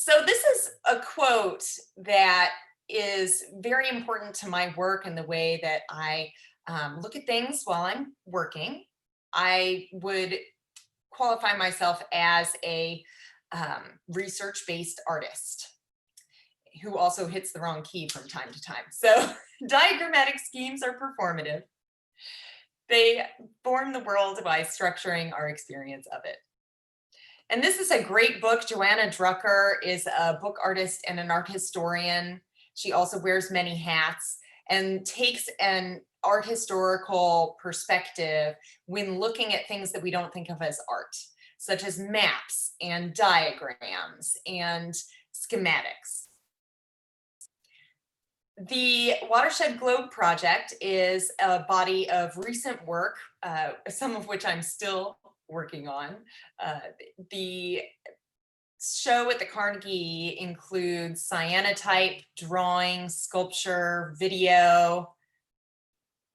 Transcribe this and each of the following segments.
So this is a quote that is very important to my work and the way that I look at things while I'm working. I would qualify myself as a research-based artist who also hits the wrong key from time to time. So diagrammatic schemes are performative. They form the world by structuring our experience of it. And this is a great book. Joanna Drucker is a book artist and an art historian. She also wears many hats and takes an art historical perspective when looking at things that we don't think of as art, such as maps and diagrams and schematics. The Watershed Globe Project is a body of recent work, some of which I'm still working on. The show at the Carnegie includes cyanotype, drawing, sculpture, video.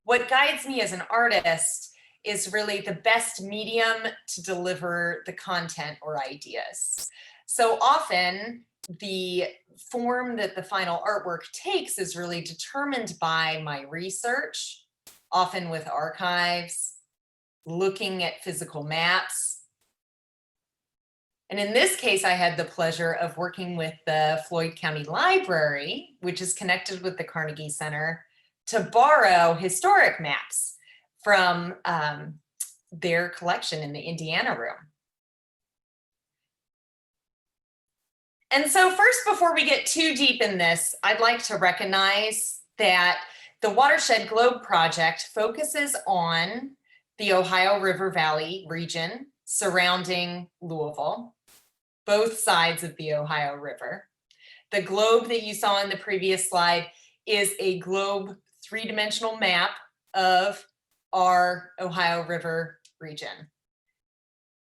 What guides me as an artist is really the best medium to deliver the content or ideas. So often, the form that the final artwork takes is really determined by my research, often with archives, looking at physical maps. And in this case, I had the pleasure of working with the Floyd County Library, which is connected with the Carnegie Center, to borrow historic maps from their collection in the Indiana room. And so first, before we get too deep in this, I'd like to recognize that the Watershed Globe Project focuses on the Ohio River Valley region surrounding Louisville, both sides of the Ohio River. The globe that you saw in the previous slide is a globe three-dimensional map of our Ohio River region.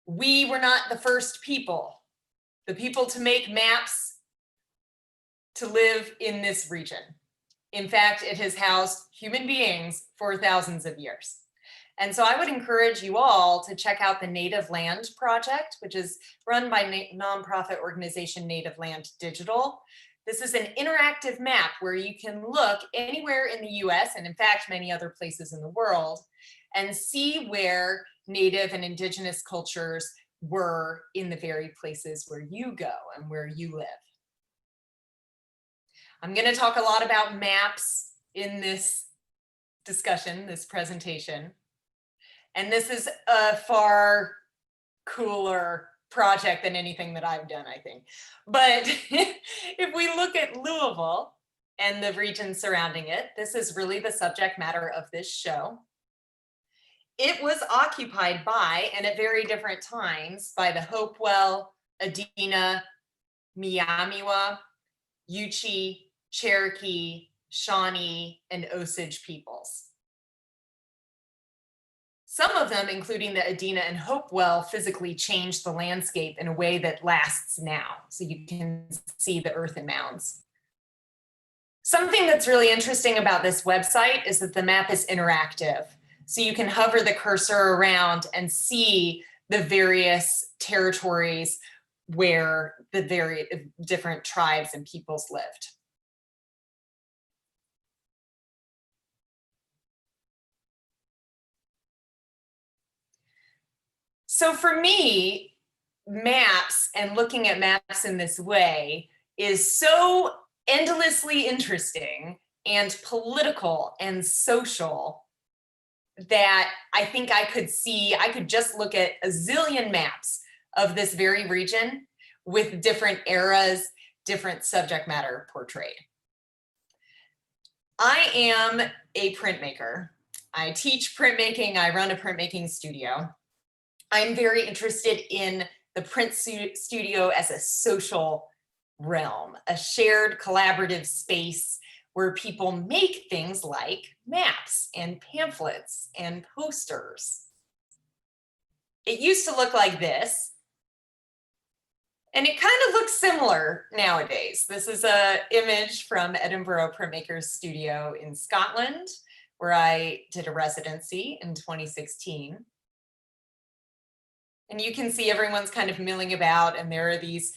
We were not the first people. The people to make maps to live in this region. In fact, it has housed human beings for thousands of years. And so I would encourage you all to check out the Native Land Project, which is run by nonprofit organization Native Land Digital. This is an interactive map where you can look anywhere in the US, and in fact, many other places in the world, and see where Native and Indigenous cultures were in the very places where you go and where you live. I'm going to talk a lot about maps in this discussion, this presentation. And this is a far cooler project than anything that I've done, I think. But if we look at Louisville and the region surrounding it, this is really the subject matter of this show. It was occupied by, and at very different times, by the Hopewell, Adena, Miamiwa, Yuchi, Cherokee, Shawnee, and Osage peoples. Some of them, including the Adena and Hopewell, physically changed the landscape in a way that lasts now. So you can see the earthen mounds. Something that's really interesting about this website is that the map is interactive. So you can hover the cursor around and see the various territories where the very different tribes and peoples lived. So for me, maps and looking at maps in this way is so endlessly interesting and political and social that I think I could just look at a zillion maps of this very region with different eras, different subject matter portrayed. I am a printmaker. I teach printmaking. I run a printmaking studio. I'm very interested in the print studio as a social realm, a shared collaborative space where people make things like maps and pamphlets and posters. It used to look like this, and it kind of looks similar nowadays. This is an image from Edinburgh Printmakers Studio in Scotland, where I did a residency in 2016. And you can see everyone's kind of milling about, and there are these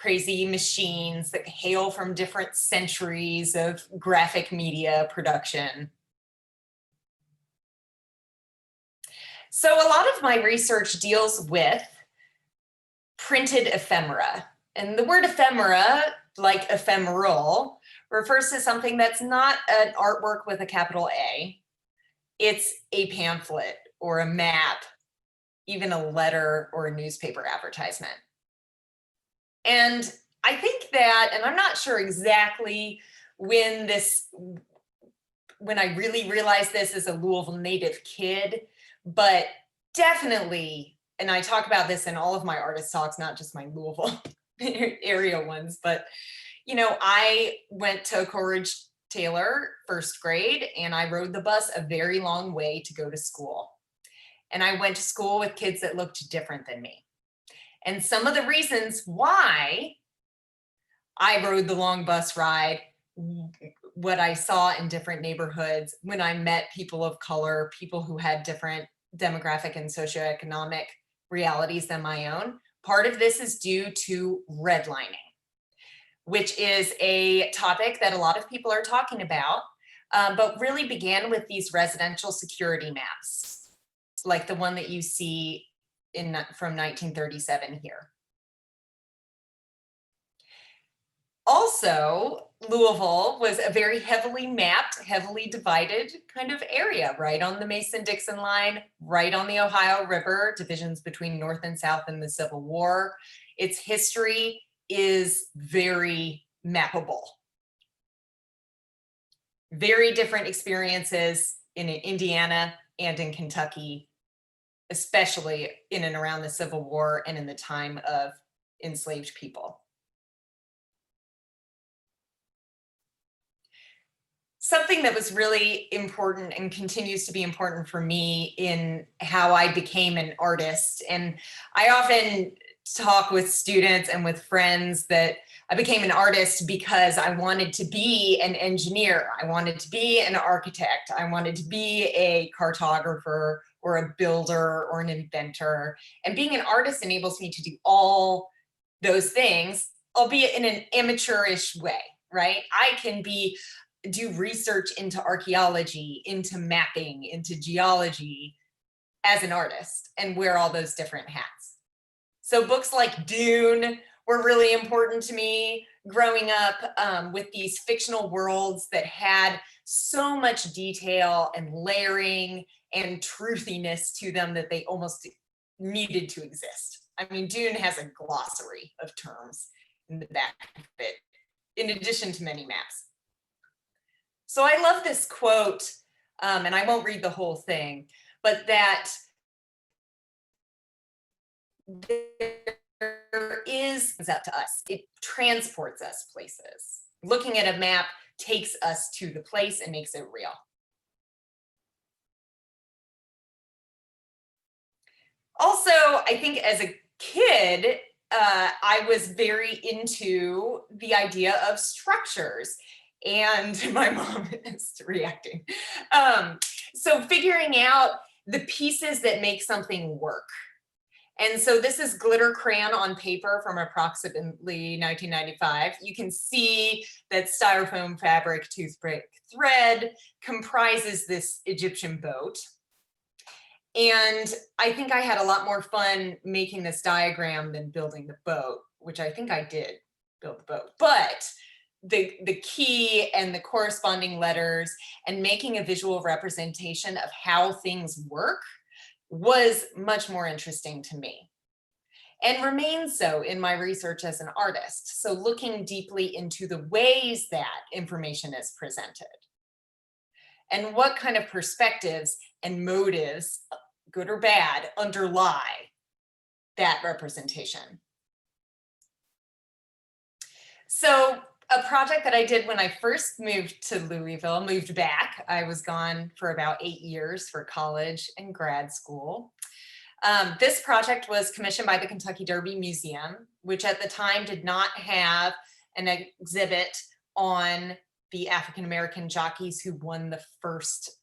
crazy machines that hail from different centuries of graphic media production. So a lot of my research deals with printed ephemera. And the word ephemera, like ephemeral, refers to something that's not an artwork with a capital A. It's a pamphlet or a map, even a letter or a newspaper advertisement. And I think that, and I'm not sure exactly when I really realized this as a Louisville native kid, but definitely, and I talk about this in all of my artist talks, not just my Louisville area ones, but I went to Coleridge Taylor first grade, and I rode the bus a very long way to go to school. And I went to school with kids that looked different than me. And some of the reasons why I rode the long bus ride, what I saw in different neighborhoods, when I met people of color, people who had different demographic and socioeconomic realities than my own, part of this is due to redlining, which is a topic that a lot of people are talking about, but really began with these residential security maps, like the one that you see from 1937 here. Also, Louisville was a very heavily mapped, heavily divided kind of area, right on the Mason-Dixon line, right on the Ohio River, divisions between North and South in the Civil War. Its history is very mappable. Very different experiences in Indiana and in Kentucky, especially in and around the Civil War and in the time of enslaved people. Something that was really important and continues to be important for me in how I became an artist, and I often talk with students and with friends that I became an artist because I wanted to be an engineer. I wanted to be an architect. I wanted to be a cartographer or a builder or an inventor. And being an artist enables me to do all those things, albeit in an amateurish way, right? I can do research into archaeology, into mapping, into geology as an artist and wear all those different hats. So books like Dune were really important to me growing up, with these fictional worlds that had so much detail and layering and truthiness to them that they almost needed to exist. I mean, Dune has a glossary of terms in the back of it, in addition to many maps. So I love this quote, and I won't read the whole thing, but that there is up to us. It transports us places. Looking at a map takes us to the place and makes it real. Also, I think as a kid, I was very into the idea of structures. And my mom is reacting. So figuring out the pieces that make something work. And so this is glitter crayon on paper from approximately 1995. You can see that styrofoam fabric toothpick thread comprises this Egyptian boat. And I think I had a lot more fun making this diagram than building the boat, which I think I did build the boat. But the key and the corresponding letters and making a visual representation of how things work was much more interesting to me and remains so in my research as an artist. So looking deeply into the ways that information is presented and what kind of perspectives and motives, good or bad, underlie that representation. So a project that I did when I first moved to Louisville, moved back. I was gone for about 8 years for college and grad school. This project was commissioned by the Kentucky Derby Museum, which at the time did not have an exhibit on the African-American jockeys who won the first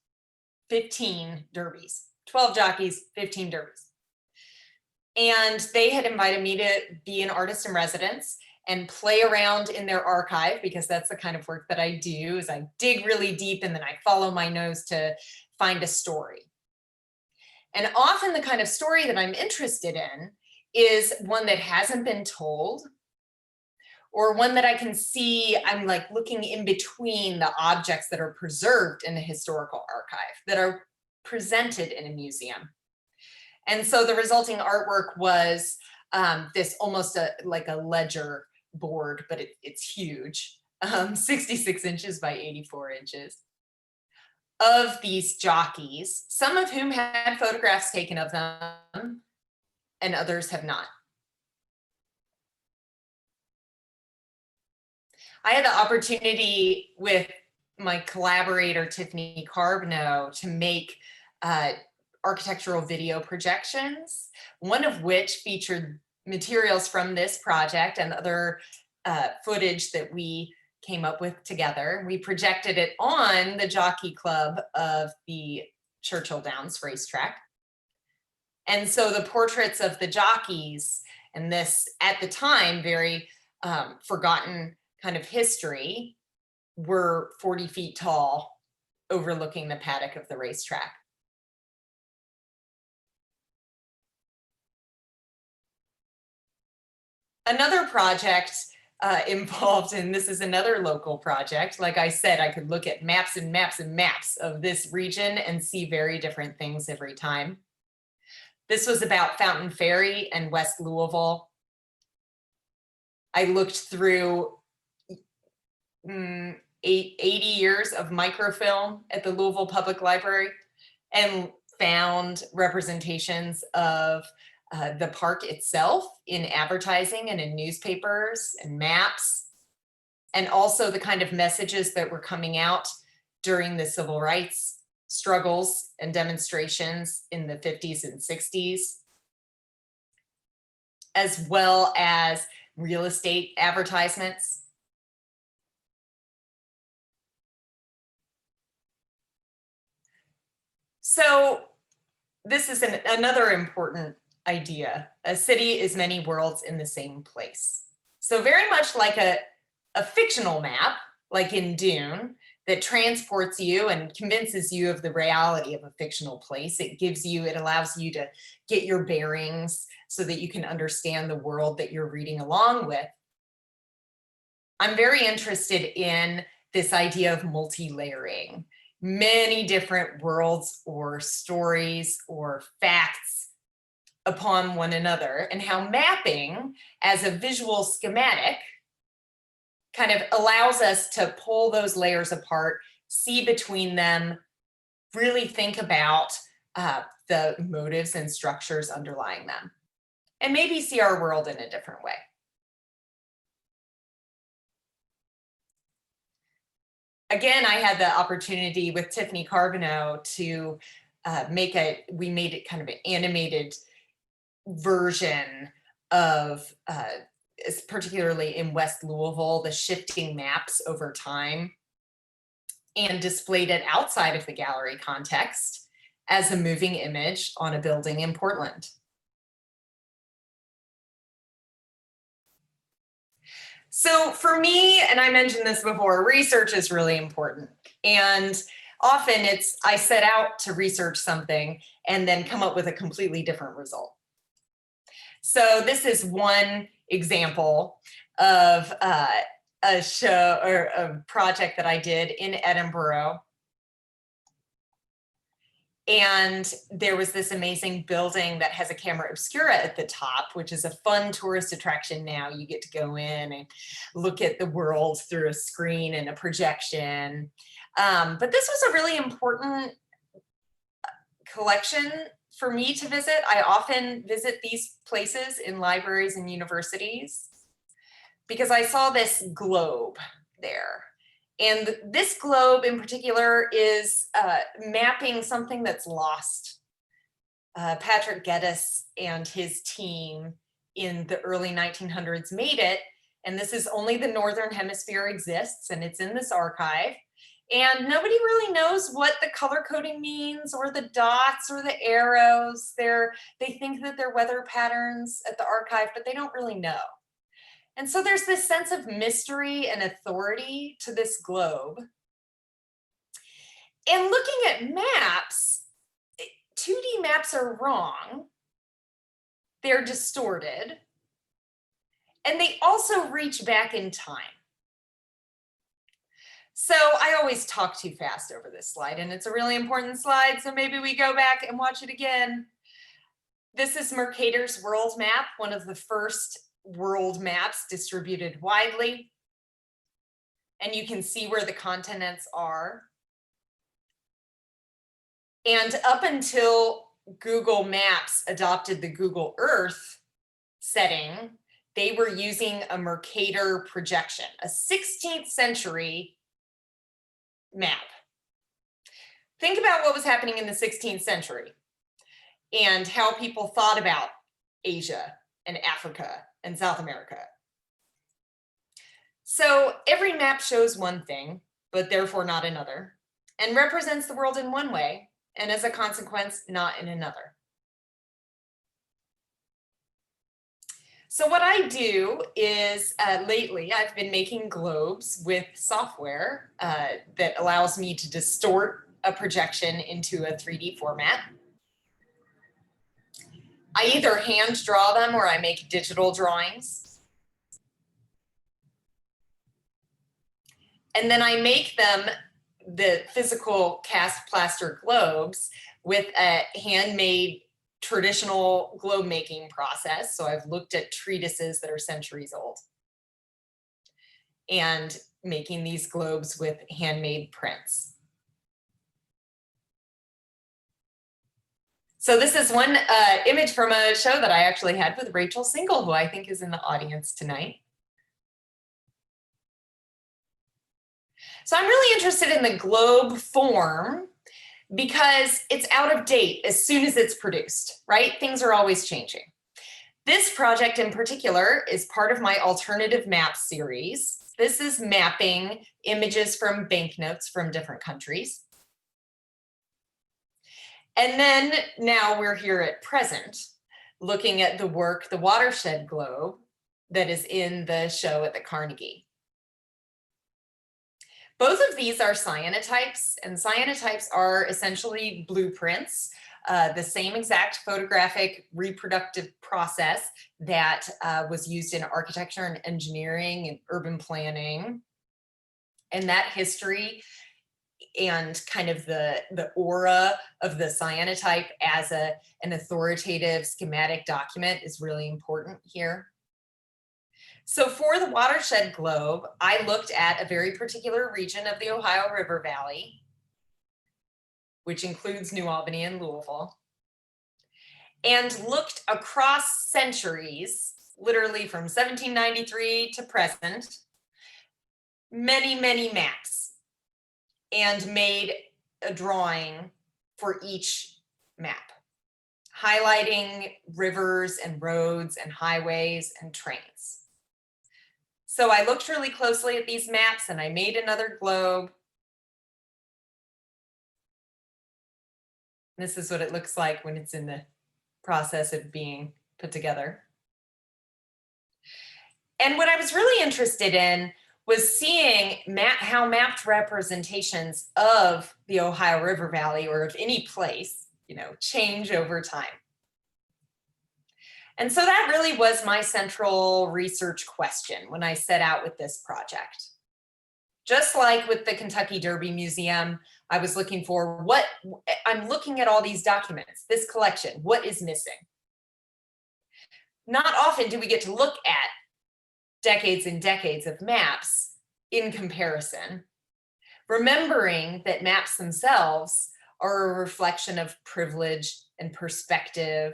15 derbies, 12 jockeys, 15 derbies. And they had invited me to be an artist in residence and play around in their archive, because that's the kind of work that I do, is I dig really deep and then I follow my nose to find a story. And often the kind of story that I'm interested in is one that hasn't been told, or one that I can see, I'm like looking in between the objects that are preserved in a historical archive, that are presented in a museum. And so the resulting artwork was this almost like a ledger board, but it's huge, 66 inches by 84 inches, of these jockeys, some of whom had photographs taken of them and others have not. I had the opportunity with my collaborator, Tiffany Carbno, to make architectural video projections, one of which featured materials from this project and other footage that we came up with together. We projected it on the Jockey Club of the Churchill Downs racetrack. And so the portraits of the jockeys, and this, at the time, very forgotten kind of history, were 40 feet tall, overlooking the paddock of the racetrack. Another project involved, and this is another local project. Like I said, I could look at maps and maps and maps of this region and see very different things every time. This was about Fountain Ferry and West Louisville. I looked through 80 years of microfilm at the Louisville Public Library and found representations of the park itself in advertising and in newspapers and maps, and also the kind of messages that were coming out during the civil rights struggles and demonstrations in the 50s and 60s, as well as real estate advertisements. So this is another important idea. A city is many worlds in the same place. So very much like a fictional map, like in Dune, that transports you and convinces you of the reality of a fictional place. It allows you to get your bearings so that you can understand the world that you're reading along with. I'm very interested in this idea of multi-layering, many different worlds or stories or facts upon one another, and how mapping as a visual schematic kind of allows us to pull those layers apart, see between them, really think about the motives and structures underlying them, and maybe see our world in a different way. Again, I had the opportunity with Tiffany Carbno to we made it kind of an animated version of, particularly in West Louisville, the shifting maps over time, and displayed it outside of the gallery context as a moving image on a building in Portland. So for me, and I mentioned this before, research is really important. And often I set out to research something and then come up with a completely different result. So this is one example of a show or a project that I did in Edinburgh. And there was this amazing building that has a camera obscura at the top, which is a fun tourist attraction now. You get to go in and look at the world through a screen and a projection. But this was a really important collection for me to visit. I often visit these places in libraries and universities because I saw this globe there. And this globe in particular is mapping something that's lost. Patrick Geddes and his team in the early 1900s made it. And this is only the Northern Hemisphere exists, and it's in this archive. And nobody really knows what the color coding means, or the dots or the arrows. They think that they're weather patterns at the archive, but they don't really know. And so there's this sense of mystery and authority to this globe. And looking at maps, 2D maps are wrong. They're distorted. And they also reach back in time. So I always talk too fast over this slide, and it's a really important slide, so maybe we go back and watch it again. This is Mercator's world map, one of the first world maps distributed widely. And you can see where the continents are. And up until Google Maps adopted the Google Earth setting, they were using a Mercator projection, a 16th century map. Think about what was happening in the 16th century and how people thought about Asia and Africa and South America. So every map shows one thing, but therefore not another, and represents the world in one way, and as a consequence, not in another. So what I do is, lately, I've been making globes with software that allows me to distort a projection into a 3D format. I either hand draw them or I make digital drawings. And then I make them the physical cast plaster globes with a handmade traditional globe making process. So I've looked at treatises that are centuries old and making these globes with handmade prints. So this is one image from a show that I actually had with Rachel Single, who I think is in the audience tonight. So I'm really interested in the globe form because it's out of date as soon as it's produced, right? Things are always changing. This project in particular is part of my alternative map series. This is mapping images from banknotes from different countries. And then now we're here at present, looking at the work, the Watershed Globe, that is in the show at the Carnegie. Both of these are cyanotypes, and cyanotypes are essentially blueprints, the same exact photographic reproductive process that was used in architecture and engineering and urban planning. And that history and kind of the aura of the cyanotype as an authoritative schematic document is really important here. So for the Watershed Globe, I looked at a very particular region of the Ohio River Valley, which includes New Albany and Louisville, and looked across centuries, literally from 1793 to present, many, many maps, and made a drawing for each map, highlighting rivers and roads and highways and trains. So I looked really closely at these maps and I made another globe. This is what it looks like when it's in the process of being put together. And what I was really interested in was seeing how mapped representations of the Ohio River Valley or of any place, change over time. And so that really was my central research question when I set out with this project. Just like with the Kentucky Derby Museum, I was looking for I'm looking at all these documents, this collection, what is missing? Not often do we get to look at decades and decades of maps in comparison, remembering that maps themselves are a reflection of privilege and perspective.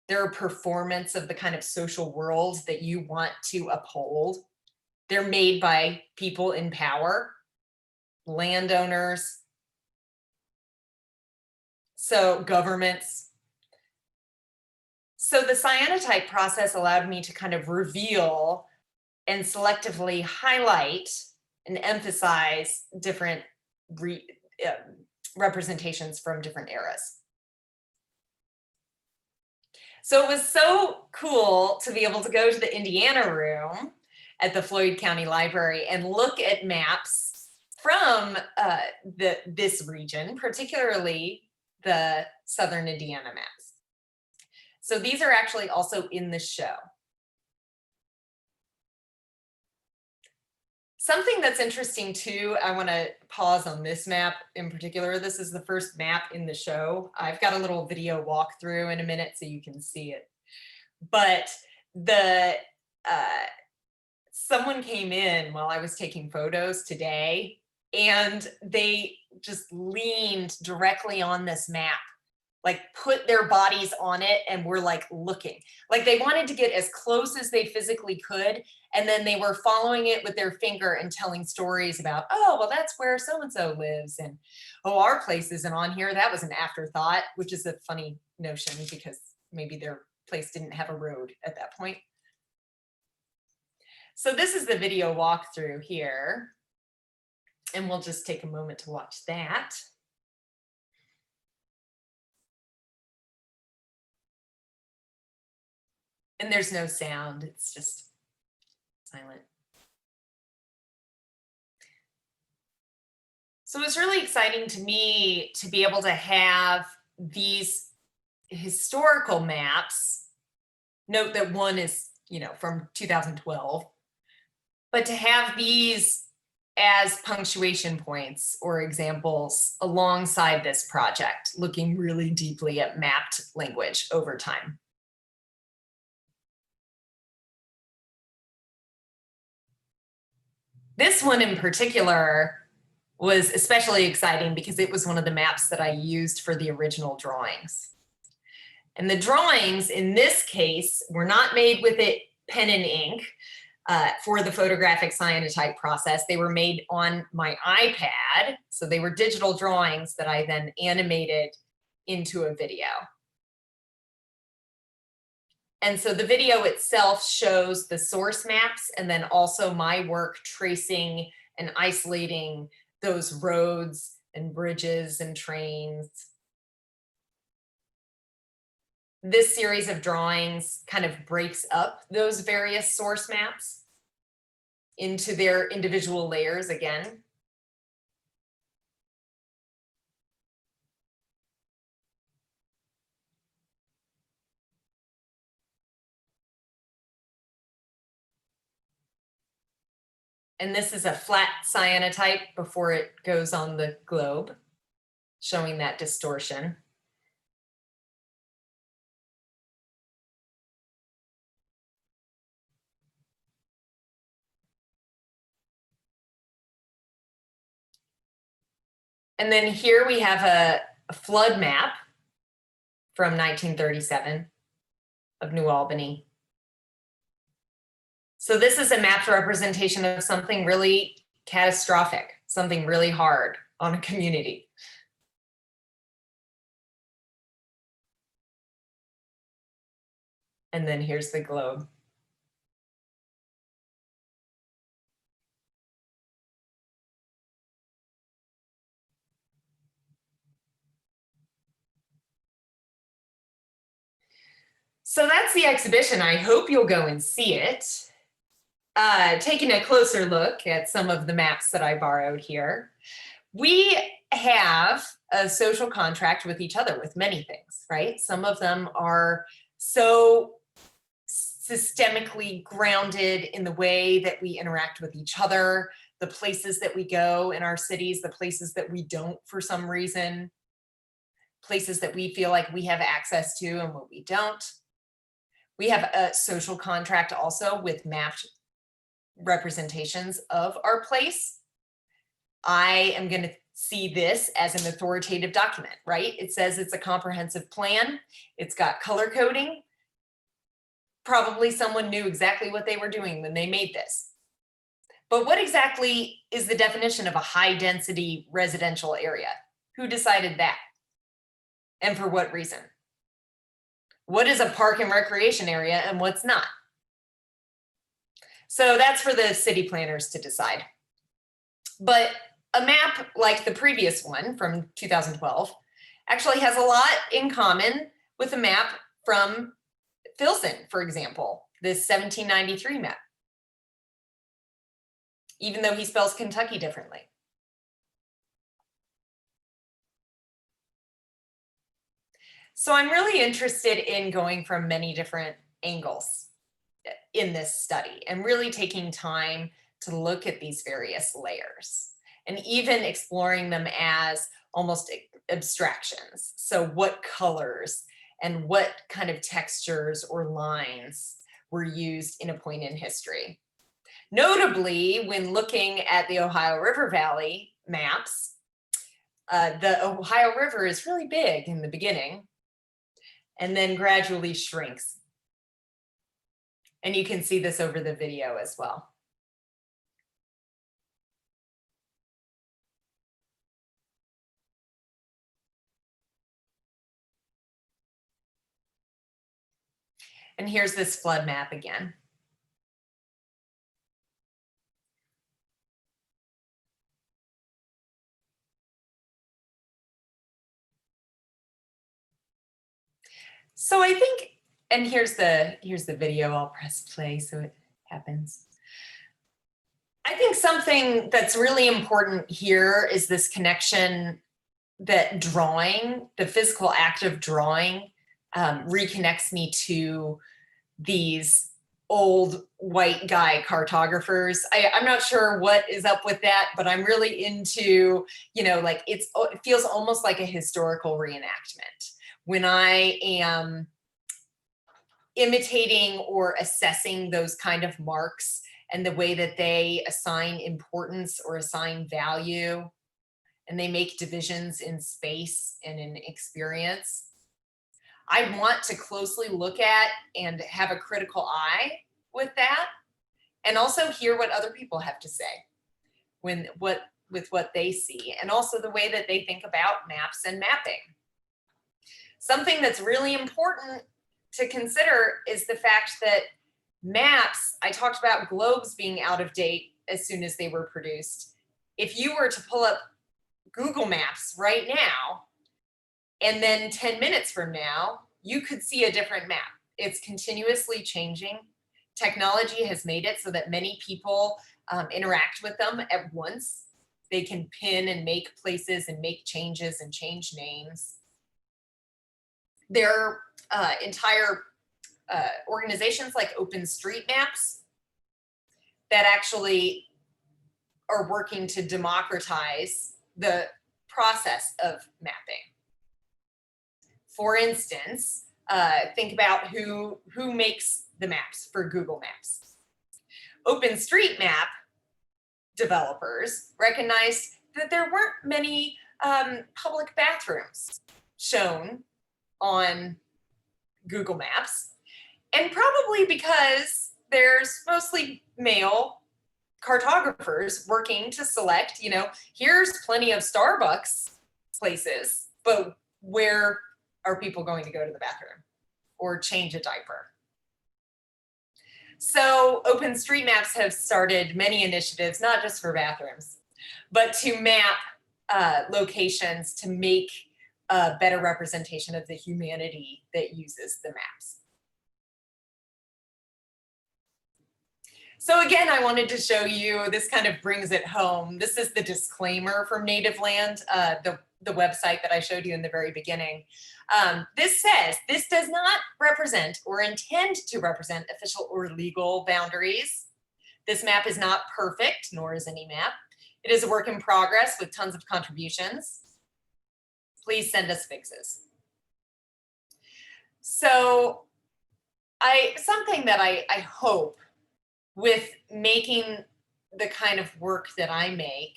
They're a performance of the kind of social world that you want to uphold. They're made by people in power, landowners, so governments. So the cyanotype process allowed me to kind of reveal and selectively highlight and emphasize different representations from different eras. So it was so cool to be able to go to the Indiana room at the Floyd County Library and look at maps from this region, particularly the Southern Indiana maps. So these are actually also in the show. Something that's interesting too, I want to pause on this map in particular. This is the first map in the show. I've got a little video walkthrough in a minute so you can see it. But someone came in while I was taking photos today, and they just leaned directly on this map, like put their bodies on it and were like looking. Like they wanted to get as close as they physically could, and then they were following it with their finger and telling stories about, oh, well, that's where so-and-so lives, and oh, our place isn't on here. That was an afterthought, which is a funny notion because maybe their place didn't have a road at that point. So this is the video walkthrough here, and we'll just take a moment to watch that. And there's no sound, it's just silent. So it's really exciting to me to be able to have these historical maps. Note that one is, from 2012, but to have these as punctuation points or examples alongside this project, looking really deeply at mapped language over time. This one in particular was especially exciting because it was one of the maps that I used for the original drawings. And the drawings in this case were not made with pen and ink for the photographic cyanotype process. They were made on my iPad. So they were digital drawings that I then animated into a video. And so the video itself shows the source maps and then also my work tracing and isolating those roads and bridges and trains. This series of drawings kind of breaks up those various source maps into their individual layers again. And this is a flat cyanotype before it goes on the globe, showing that distortion. And then here we have a flood map from 1937 of New Albany. So this is a mapped representation of something really catastrophic, something really hard on a community. And then here's the globe. So that's the exhibition. I hope you'll go and see it. Taking a closer look at some of the maps that I borrowed here, we have a social contract with each other with many things, right? Some of them are so systemically grounded in the way that we interact with each other, the places that we go in our cities, the places that we don't for some reason, places that we feel like we have access to and what we don't. We have a social contract also with mapped representations of our place. I am going to see this as an authoritative document, right? It says it's a comprehensive plan. It's got color coding. Probably someone knew exactly what they were doing when they made this. But what exactly is the definition of a high density residential area? Who decided that? And for what reason? What is a park and recreation area and what's not? So that's for the city planners to decide. But a map like the previous one from 2012 actually has a lot in common with a map from Filson, for example, this 1793 map. even though he spells Kentucky differently. So I'm really interested in going from many different angles in this study and really taking time to look at these various layers and even exploring them as almost abstractions. So what colors and what kind of textures or lines were used in a point in history. Notably, when looking at the Ohio River Valley maps, the Ohio River is really big in the beginning and then gradually shrinks. And you can see this over the video as well. And here's this flood map again. So I think, and here's the video, I'll press play so it happens. I think something that's really important here is this connection that drawing, the physical act of drawing, reconnects me to these old white guy cartographers. I'm not sure what is up with that, but I'm really into, like it feels almost like a historical reenactment. When I am imitating or assessing those kind of marks and the way that they assign importance or assign value, and they make divisions in space and in experience, I want to closely look at and have a critical eye with that, and also hear what other people have to say with what they see, and also the way that they think about maps and mapping. Something that's really important to consider is the fact that maps, I talked about globes being out of date as soon as they were produced. If you were to pull up Google Maps right now, and then 10 minutes from now, you could see a different map. It's continuously changing. Technology has made it so that many people interact with them at once. They can pin and make places and make changes and change names. There are entire organizations like OpenStreetMaps that actually are working to democratize the process of mapping. For instance, think about who makes the maps for Google Maps. OpenStreetMap developers recognized that there weren't many public bathrooms shown on Google Maps, and probably because there's mostly male cartographers working to select, here's plenty of Starbucks places, but where are people going to go to the bathroom or change a diaper? So OpenStreetMaps have started many initiatives, not just for bathrooms, but to map locations to make a better representation of the humanity that uses the maps. So again, I wanted to show you, this kind of brings it home. This is the disclaimer from Native Land, the website that I showed you in the very beginning. This says, this does not represent or intend to represent official or legal boundaries. This map is not perfect, nor is any map. It is a work in progress with tons of contributions. Please send us fixes. So something that I hope with making the kind of work that I make,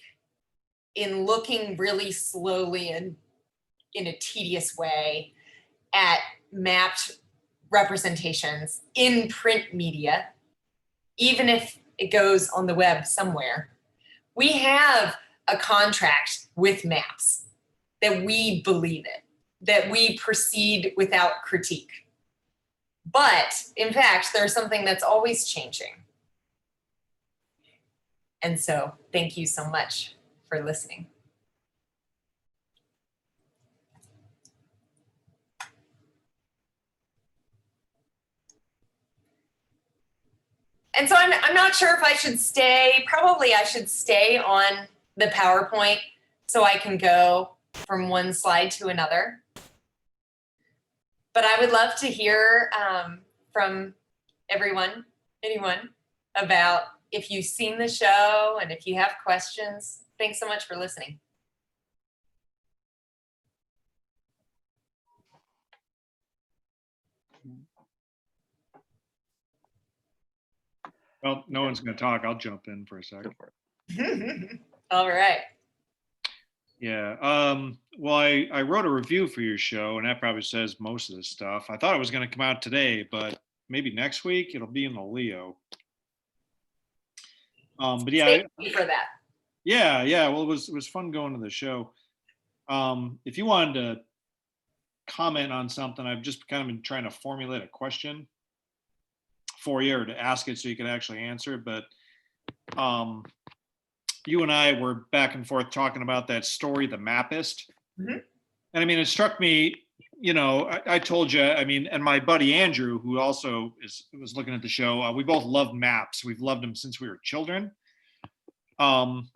in looking really slowly and in a tedious way at mapped representations in print media, even if it goes on the web somewhere, we have a contract with maps that we believe it, that we proceed without critique. But in fact, there's something that's always changing. And so thank you so much for listening. And so I'm not sure if I should stay, probably I should stay on the PowerPoint so I can go from one slide to another. But I would love to hear from anyone, about if you've seen the show and if you have questions. Thanks so much for listening. Well, no one's going to talk. I'll jump in for a second. All right. Yeah. Well, I wrote a review for your show, and that probably says most of this stuff. I thought it was going to come out today, but maybe next week it'll be in the Leo. But yeah. Thank you for that. Yeah. Well, it was fun going to the show. If you wanted to comment on something, I've just kind of been trying to formulate a question for you or to ask it so you can actually answer it. But you and I were back and forth talking about that story, The Mapist. Mm-hmm. And I mean, it struck me, you know, I told you, I mean, and my buddy Andrew, who also was looking at the show, we both loved maps. We've loved them since we were children. And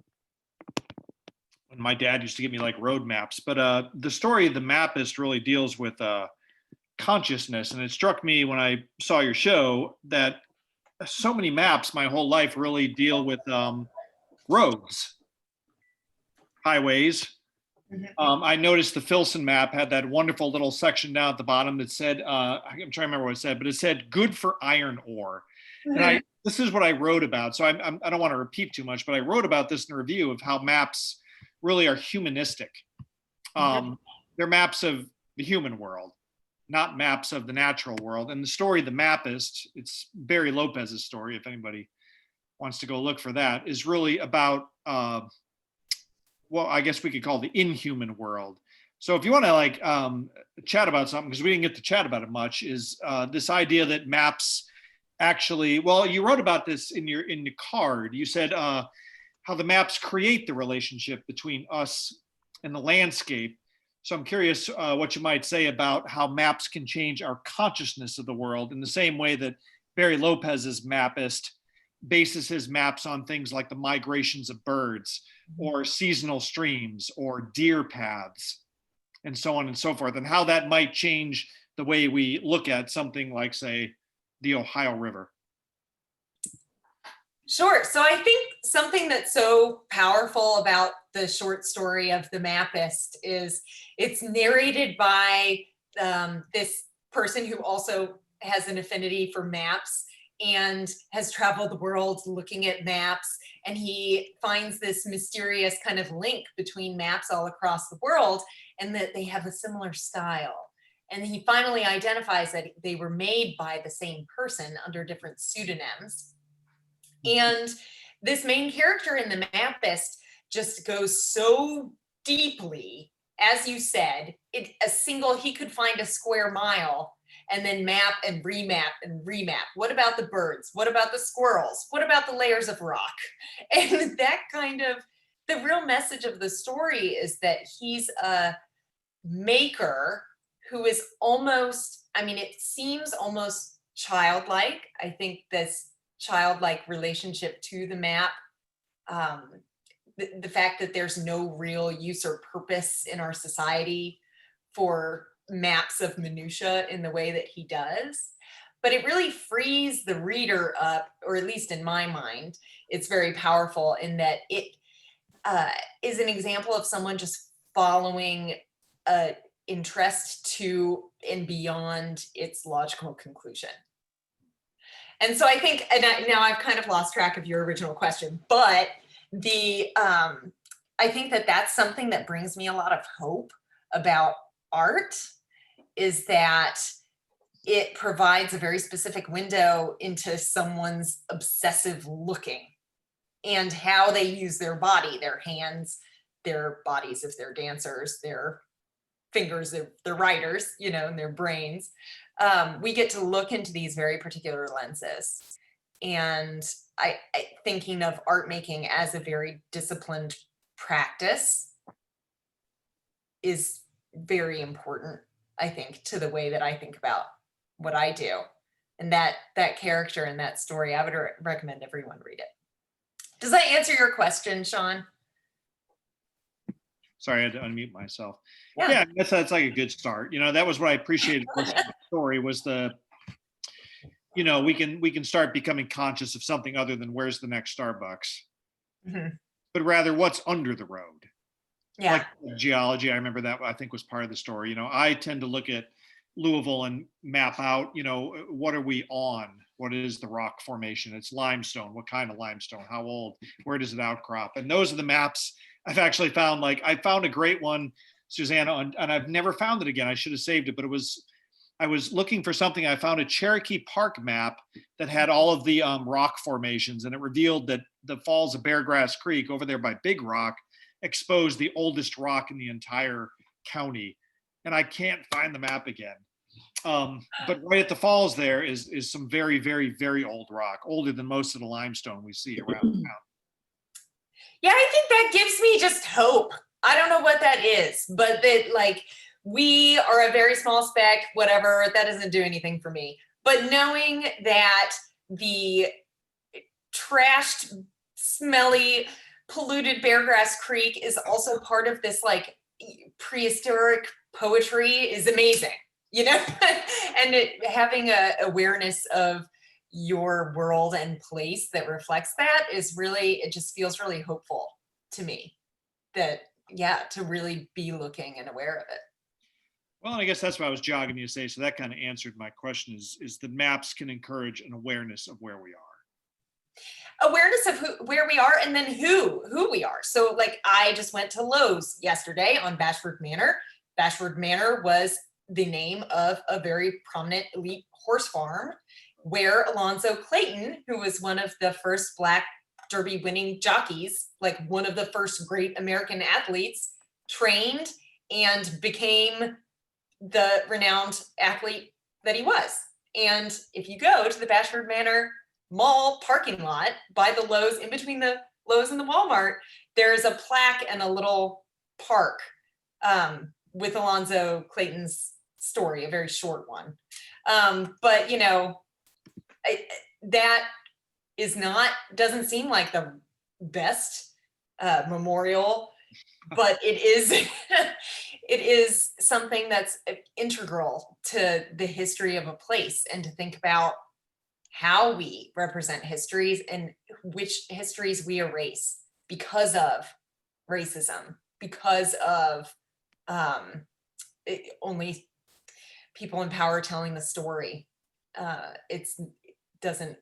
my dad used to give me like road maps. But the story of The Mapist really deals with consciousness. And it struck me when I saw your show that so many maps my whole life really deal with roads, highways. Mm-hmm. I noticed the Filson map had that wonderful little section down at the bottom that said, I'm trying to remember what it said, but it said good for iron ore. Mm-hmm. And this is what I wrote about. So I don't want to repeat too much, but I wrote about this in a review of how maps really are humanistic. Mm-hmm. They're maps of the human world, not maps of the natural world. And the story, The Mapist, it's Barry Lopez's story, if anybody wants to go look for that, is really about, well, I guess we could call the inhuman world. So if you want to like chat about something, because we didn't get to chat about it much, is this idea that maps actually, well, you wrote about this in the card. You said how the maps create the relationship between us and the landscape. So I'm curious what you might say about how maps can change our consciousness of the world in the same way that Barry Lopez's Mapist bases his maps on things like the migrations of birds or seasonal streams or deer paths and so on and so forth, and how that might change the way we look at something like, say, the Ohio River. Sure. So I think something that's so powerful about the short story of The Mapist is it's narrated by this person who also has an affinity for maps and has traveled the world looking at maps. And he finds this mysterious kind of link between maps all across the world and that they have a similar style. And he finally identifies that they were made by the same person under different pseudonyms. And this main character in The Mapist just goes so deeply, as you said, he could find a square mile and then map and remap and remap. What about the birds? What about the squirrels? What about the layers of rock? And that kind of, the real message of the story is that he's a maker who is almost, I mean, it seems almost childlike. I think this childlike relationship to the map, the fact that there's no real use or purpose in our society for maps of minutia in the way that he does, but it really frees the reader up, or at least in my mind, it's very powerful in that it is an example of someone just following a interest to and beyond its logical conclusion. And so I think, now I've kind of lost track of your original question, but I think that that's something that brings me a lot of hope about art, is that it provides a very specific window into someone's obsessive looking and how they use their body, their hands, their bodies if they're dancers, their fingers, their writers, you know, and their brains. We get to look into these very particular lenses. And I thinking of art making as a very disciplined practice is very important, I think, to the way that I think about what I do. and that character and that story. I would recommend everyone read it. Does that answer your question, Sean? Sorry, I had to unmute myself. Yeah. Yeah, that's like a good start. That was what I appreciated most of the story was we can start becoming conscious of something other than where's the next Starbucks, but rather what's under the road. Yeah. Like geology, I remember that I think was part of the story. I tend to look at Louisville and map out, what are we on? What is the rock formation? It's limestone. What kind of limestone? How old? Where does it outcrop? And those are the maps I've actually found. Like I found a great one, Susanna, and I've never found it again. I should have saved it, but I was looking for something. I found a Cherokee Park map that had all of the rock formations, and it revealed that the falls of Beargrass Creek over there by Big Rock exposed the oldest rock in the entire county. And I can't find the map again. But right at the falls there is some very, very, very old rock, older than most of the limestone we see around town. Yeah, I think that gives me just hope. I don't know what that is, but that like we are a very small speck, whatever, that doesn't do anything for me. But knowing that the trashed, smelly, polluted Beargrass Creek is also part of this like prehistoric poetry is amazing, and having a awareness of your world and place that reflects that is really, it just feels really hopeful to me that, to really be looking and aware of it. Well, and I guess that's what I was jogging you to say. So that kind of answered my question is the maps can encourage an awareness of where we are. Awareness of where we are, and then who we are. So like I just went to Lowe's yesterday on Bashford Manor. Bashford Manor was the name of a very prominent elite horse farm where Alonzo Clayton, who was one of the first Black Derby winning jockeys, like one of the first great American athletes, trained and became the renowned athlete that he was. And if you go to the Bashford Manor Mall parking lot by the Lowe's, in between the Lowe's and the Walmart, there's a plaque and a little park with Alonzo Clayton's story, a very short one. But that doesn't seem like the best memorial, but it is it is something that's integral to the history of a place, and to think about how we represent histories and which histories we erase because of racism, because of only people in power telling the story. It doesn't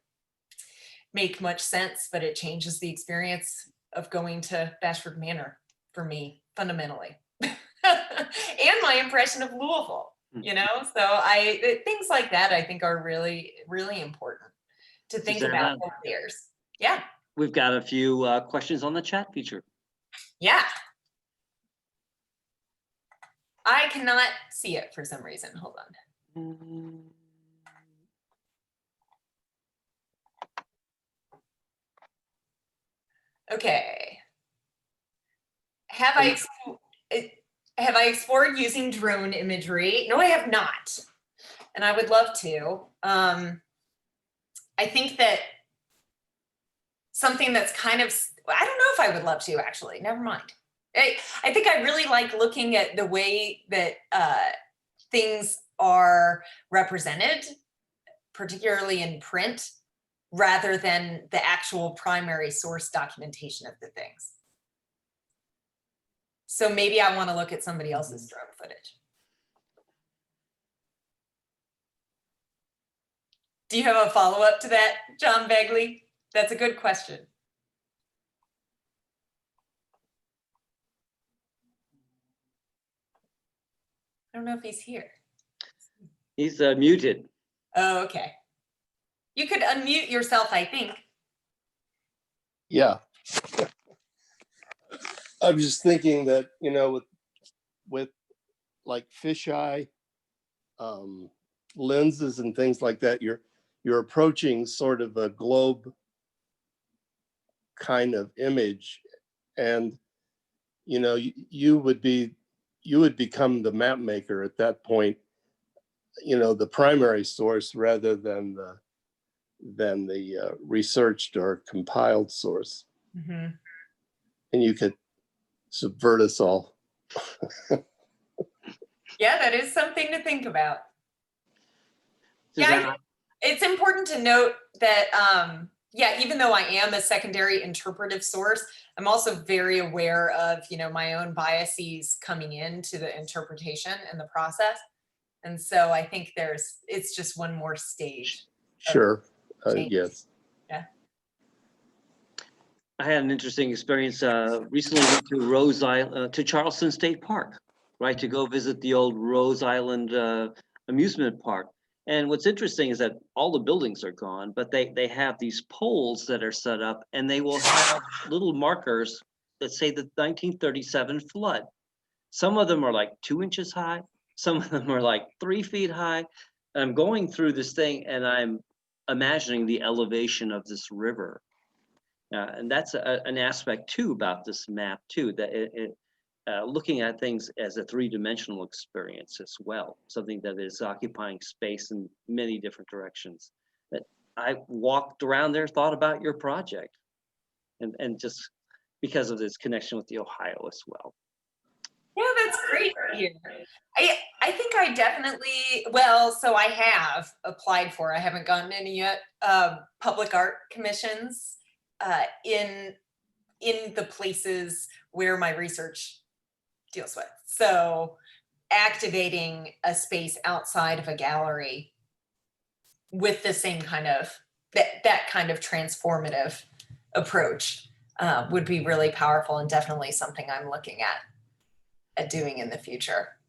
make much sense, but it changes the experience of going to Bashford Manor for me fundamentally. And my impression of Louisville, so things like that I think are really, really important to think about over the years. Yeah. We've got a few questions on the chat feature. Yeah. I cannot see it for some reason. Hold on. Okay. Have I explored using drone imagery? No, I have not. And I would love to. I think that something that's kind of, I don't know if I would love to actually, never mind. I think I really like looking at the way that things are represented, particularly in print, rather than the actual primary source documentation of the things. So maybe I want to look at somebody else's drone footage. Do you have a follow-up to that, John Begley? That's a good question. I don't know if he's here. He's muted. Oh, okay. You could unmute yourself, I think. Yeah. I'm just thinking that, with like fisheye lenses and things like that, you're approaching sort of a globe kind of image, and you would become the map maker at that point, the primary source rather than the researched or compiled source. Mhm. And you could subvert us all. Yeah, that is something to think about. Susanna, It's important to note that, even though I am a secondary interpretive source, I'm also very aware of, my own biases coming into the interpretation and the process. And so I think it's just one more stage. Sure. Change. Yes. Yeah. I had an interesting experience. Recently went to Rose Island, to Charleston State Park, right, to go visit the old Rose Island amusement park. And what's interesting is that all the buildings are gone, but they have these poles that are set up, and they will have little markers that say the 1937 flood. Some of them are like 2 inches high. Some of them are like 3 feet high. And I'm going through this thing and I'm imagining the elevation of this river. And that's an aspect too about this map too, that looking at things as a three-dimensional experience as well, something that is occupying space in many different directions. That I walked around there, thought about your project, and just because of this connection with the Ohio as well. Yeah, that's great to hear. I think I definitely, so I have applied for, I haven't gotten any yet, public art commissions in the places where my research deals with. So activating a space outside of a gallery with the same kind of, that kind of transformative approach would be really powerful, and definitely something I'm looking at doing in the future.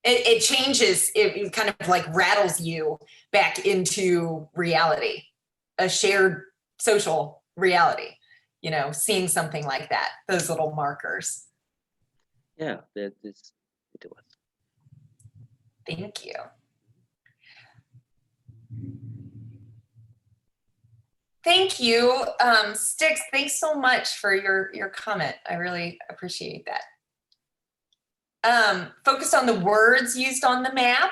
It changes, it kind of like rattles you back into reality, a shared social reality, seeing something like that, those little markers. Yeah, that is to us. Thank you. Thank you, Styx. Thanks so much for your comment. I really appreciate that. Focused on the words used on the map.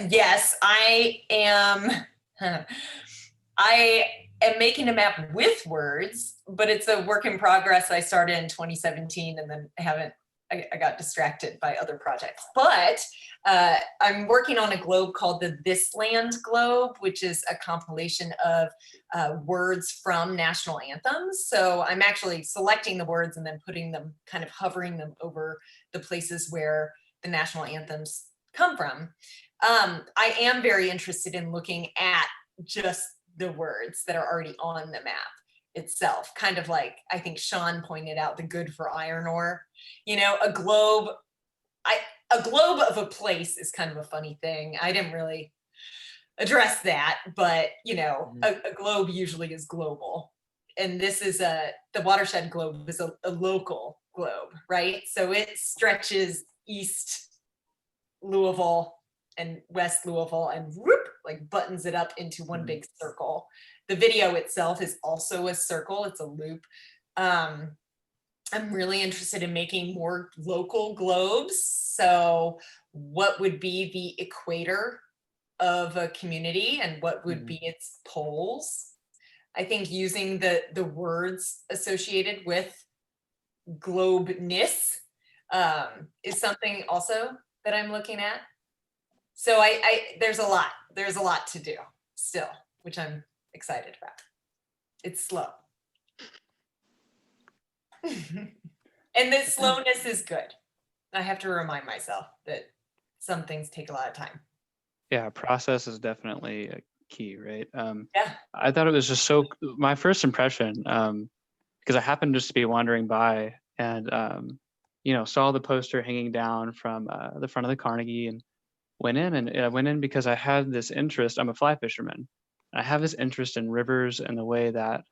Yes, I am. I am making a map with words, but it's a work in progress. I started in 2017 and then I got distracted by other projects. But I'm working on a globe called the This Land Globe, which is a compilation of words from national anthems. So I'm actually selecting the words and then putting them, kind of hovering them over the places where the national anthems come from. I am very interested in looking at just the words that are already on the map itself, kind of like I think Sean pointed out, the good for iron ore. A globe of a place is kind of a funny thing. I didn't really address that, but a globe usually is global, and this is the Watershed Globe is a local globe, right? So it stretches east Louisville and west Louisville and whoop, like buttons it up into one big circle. The video itself is also a circle, it's a loop. I'm really interested in making more local globes. So what would be the equator of a community and what would be its poles? I think using the words associated with globeness is something also that I'm looking at. So there's a lot to do still, which I'm excited about. It's slow. And this slowness is good. I have to remind myself that some things take a lot of time. Yeah, process is definitely a key, right? Yeah. I thought it was just my first impression, because I happened just to be wandering by and, saw the poster hanging down from the front of the Carnegie and went in. And I went in because I had this interest. I'm a fly fisherman. I have this interest in rivers and the way that,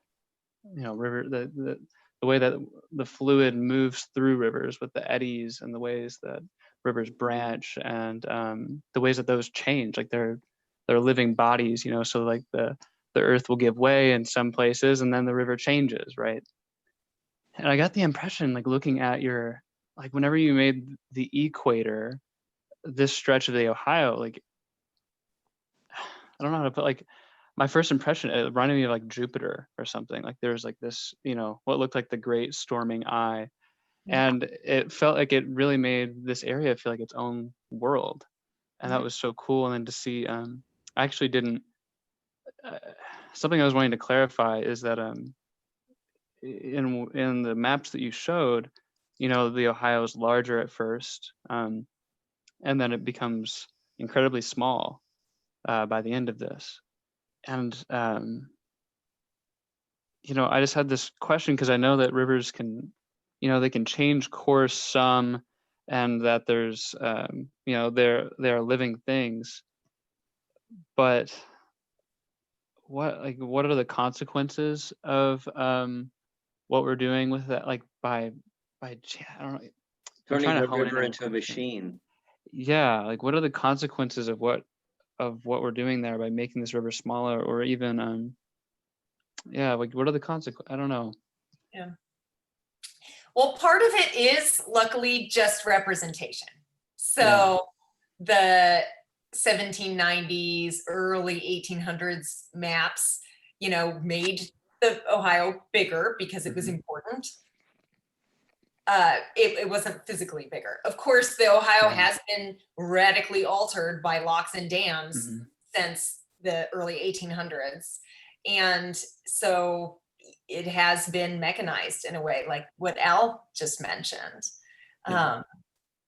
the way that the fluid moves through rivers with the eddies and the ways that rivers branch and the ways that those change, like they're living bodies, so like the earth will give way in some places and then the river changes, right? And I got the impression, like looking at whenever you made the equator, this stretch of the Ohio, like, I don't know how to put, like, my first impression, it reminded me of like Jupiter or something. Like there's like this, what looked like the great storming eye. Yeah. And it felt like it really made this area feel like its own world. And that was so cool. And then to see, I actually didn't, something I was wanting to clarify is that in the maps that you showed, the Ohio is larger at first, and then it becomes incredibly small by the end of this. And I just had this question because I know that rivers can, they can change course some, and that there's, they are living things. But what are the consequences of what we're doing with that? Like by I don't know. Turning the hone in river on a into a question. machine. Yeah, like what are the consequences of what we're doing there by making this river smaller, or even like what are the consequences? I don't know. Yeah. Well, part of it is luckily just representation. So the 1790s, early 1800s maps, made the Ohio bigger because it was important. It wasn't physically bigger. Of course, the Ohio has been radically altered by locks and dams since the early 1800s. And so it has been mechanized in a way, like what Al just mentioned.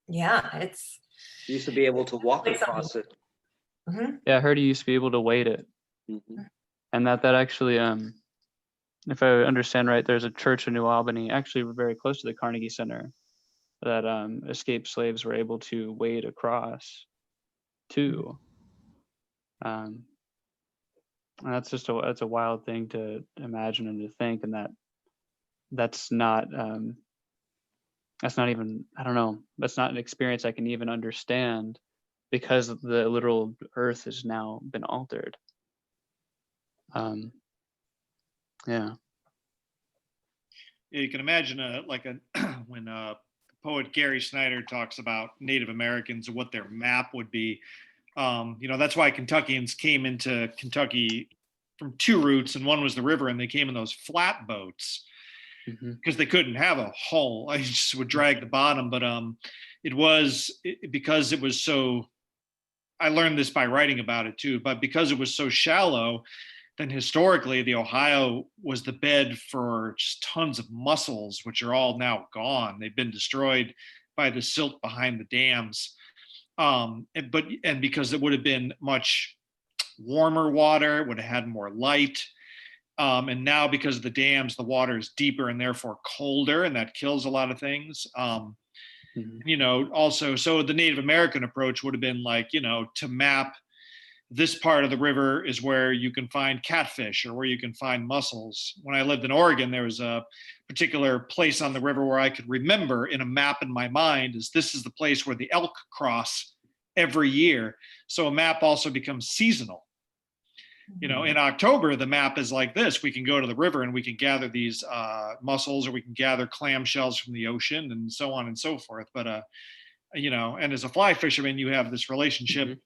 It's You used to be able to walk across it. Yeah, I heard you used to be able to wade it. And that actually, if I understand right, there's a church in New Albany, actually very close to the Carnegie Center, that escaped slaves were able to wade across too. And that's just that's a wild thing to imagine and to think, and that's not even, I don't know, that's not an experience I can even understand, because the literal earth has now been altered. Yeah. You can imagine when poet Gary Snyder talks about Native Americans and what their map would be. That's why Kentuckians came into Kentucky from two routes, and one was the river, and they came in those flat boats because they couldn't have a hull. I just would drag the bottom, but because it was so, I learned this by writing about it too, but because it was so shallow, then historically the Ohio was the bed for just tons of mussels, which are all now gone. They've been destroyed by the silt behind the dams. And because it would have been much warmer water, it would have had more light. And now because of the dams, the water is deeper and therefore colder, and that kills a lot of things. Also, so the Native American approach would have been like, to map this part of the river is where you can find catfish or where you can find mussels. When I lived in Oregon, there was a particular place on the river where I could remember in a map in my mind this is the place where the elk cross every year. So a map also becomes seasonal. In October, the map is like this. We can go to the river and we can gather these mussels, or we can gather clam shells from the ocean, and so on and so forth. But, and as a fly fisherman, you have this relationship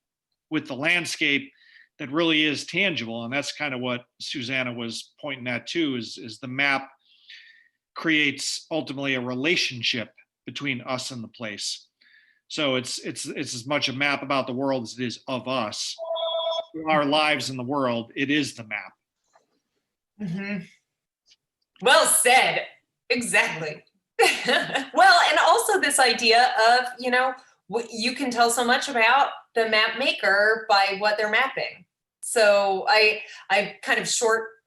with the landscape that really is tangible. And that's kind of what Susanna was pointing at too, is the map creates ultimately a relationship between us and the place. So it's as much a map about the world as it is of us. Our lives in the world, it is the map. Well said. Exactly. Well, and also this idea of, you can tell so much about the map maker by what they're mapping. So I kind of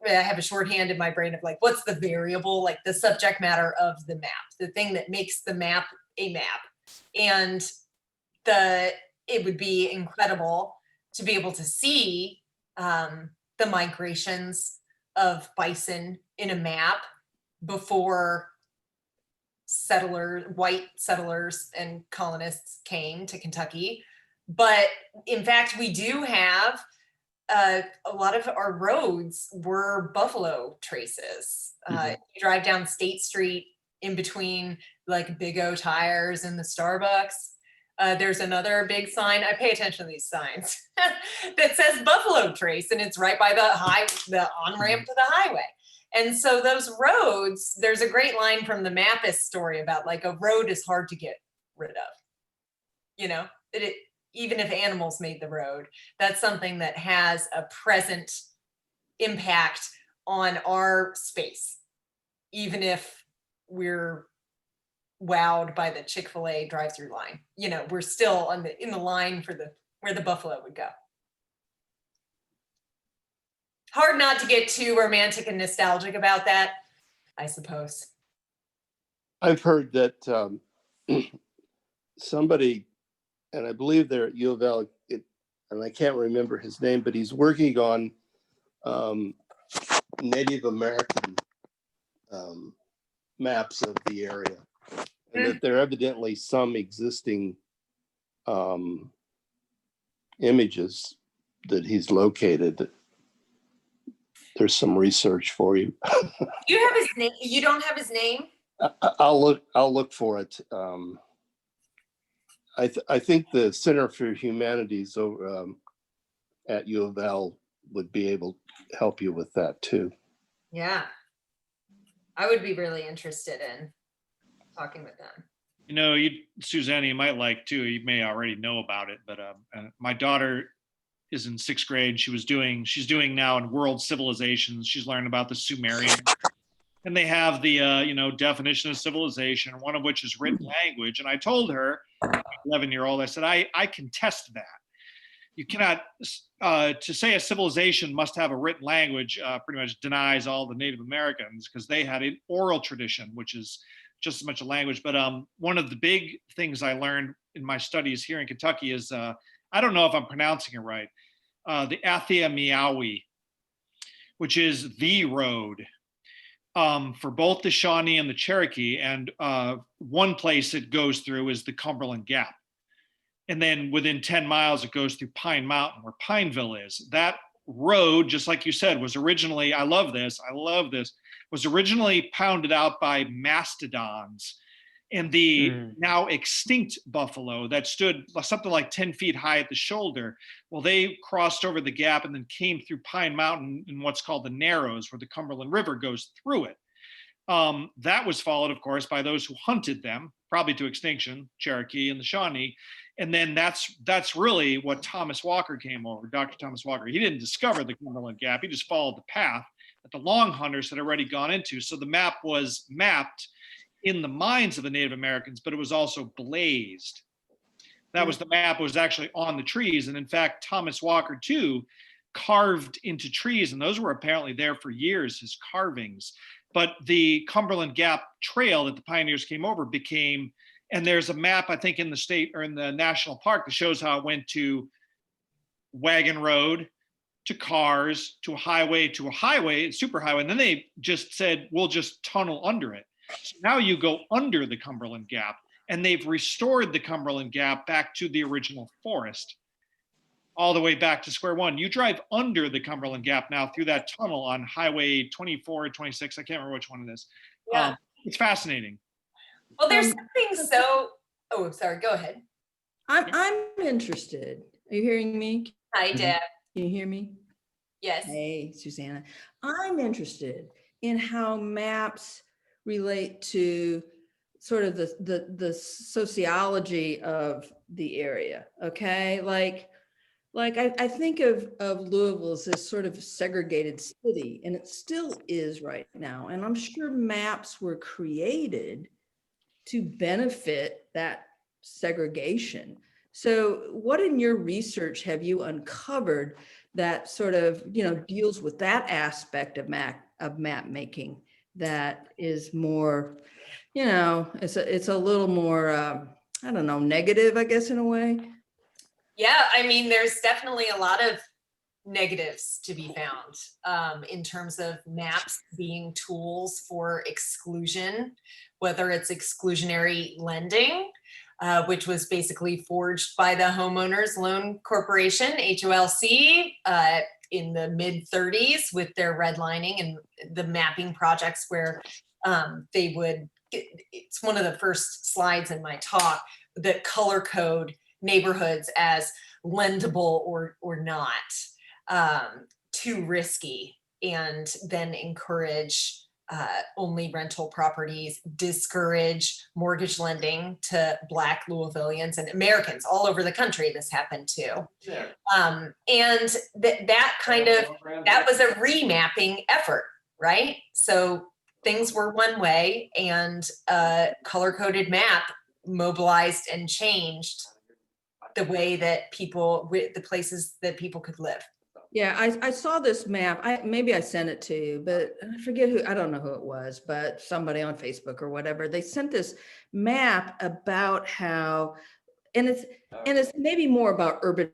have a shorthand in my brain of like, what's the variable, like the subject matter of the map, the thing that makes the map a map. And it would be incredible to be able to see the migrations of bison in a map before white settlers and colonists came to Kentucky. But in fact, we do have a lot of our roads were buffalo traces. You drive down State Street in between like Big O Tires and the Starbucks. There's another big sign. I pay attention to these signs that says Buffalo Trace, and it's right by the on-ramp to the highway. And so those roads, there's a great line from the Mappist story about like a road is hard to get rid of. You know, even if animals made the road, that's something that has a present impact on our space, even if we're wowed by the Chick-fil-A drive-through line. You know, we're still in the line for where the buffalo would go. Hard not to get too romantic and nostalgic about that, I suppose. I've heard that somebody, and I believe they're at U of L, and I can't remember his name, but he's working on Native American maps of the area. And that there are evidently some existing images that he's located. There's some research for you. You have his name? You don't have his name? I'll look for it. I think the Center for Humanities over at U of L would be able to help you with that too. Yeah, I would be really interested in talking with them. You know, Susanna, you might like too, you may already know about it, but my daughter is in 6th grade. She's doing now in world civilizations. She's learning about the Sumerian, and they have the, definition of civilization, one of which is written language. And I told her, 11-year-old, I said, I can test that. You cannot, to say a civilization must have a written language pretty much denies all the Native Americans, because they had an oral tradition, which is just as much a language. But one of the big things I learned in my studies here in Kentucky is, I don't know if I'm pronouncing it right, the Athia Miawi, which is the road for both the Shawnee and the Cherokee. And one place it goes through is the Cumberland Gap. And then within 10 miles, it goes through Pine Mountain, where Pineville is. That road, just like you said, was originally, I love this, was originally pounded out by mastodons. And the now extinct buffalo that stood something like 10 feet high at the shoulder, well, they crossed over the gap and then came through Pine Mountain in what's called the Narrows, where the Cumberland River goes through it. That was followed, of course, by those who hunted them, probably to extinction, Cherokee and the Shawnee. And then that's really what Thomas Walker came over, Dr. Thomas Walker. He didn't discover the Cumberland Gap. He just followed the path that the Long Hunters had already gone into. So the map was mapped in the minds of the Native Americans, but it was also blazed. That was the map, was actually on the trees. And in fact, Thomas Walker too carved into trees, and those were apparently there for years, his carvings. But the Cumberland Gap Trail that the pioneers came over became, and there's a map, I think, in the state or in the national park that shows how it went to Wagon Road, to cars, to a highway, superhighway. And then they just said, we'll just tunnel under it. So now you go under the Cumberland Gap, and they've restored the Cumberland Gap back to the original forest, all the way back to square one. You drive under the Cumberland Gap now through that tunnel on Highway 24 or 26. I can't remember which one it is. Yeah. It's fascinating. Well, there's something oh, sorry, go ahead. I'm interested. Are you hearing me? Hi, Deb. Can you hear me? Yes. Hey, Susanna. I'm interested in how maps relate to sort of the sociology of the area. Okay, like I think of Louisville as this sort of segregated city, and it still is right now. And I'm sure maps were created to benefit that segregation. So what in your research have you uncovered that sort of, deals with that aspect of map making that is more, it's a little more, I don't know, negative, I guess, in a way? Yeah, I mean, there's definitely a lot of negatives to be found in terms of maps being tools for exclusion, whether it's exclusionary lending, which was basically forged by the Homeowners Loan Corporation, HOLC, in the mid-30s with their redlining and the mapping projects where they would, it's one of the first slides in my talk, that color code neighborhoods as lendable or not, too risky, and then encourage only rental properties, discourage mortgage lending to Black Louisvillians and Americans all over the country. This happened too. And that was a remapping effort, right? So things were one way, and a color-coded map mobilized and changed the way that the places that people could live. Yeah, I saw this map. Maybe I sent it to you, but I forget who, I don't know who it was, but somebody on Facebook or whatever. They sent this map about how, and it's maybe more about urban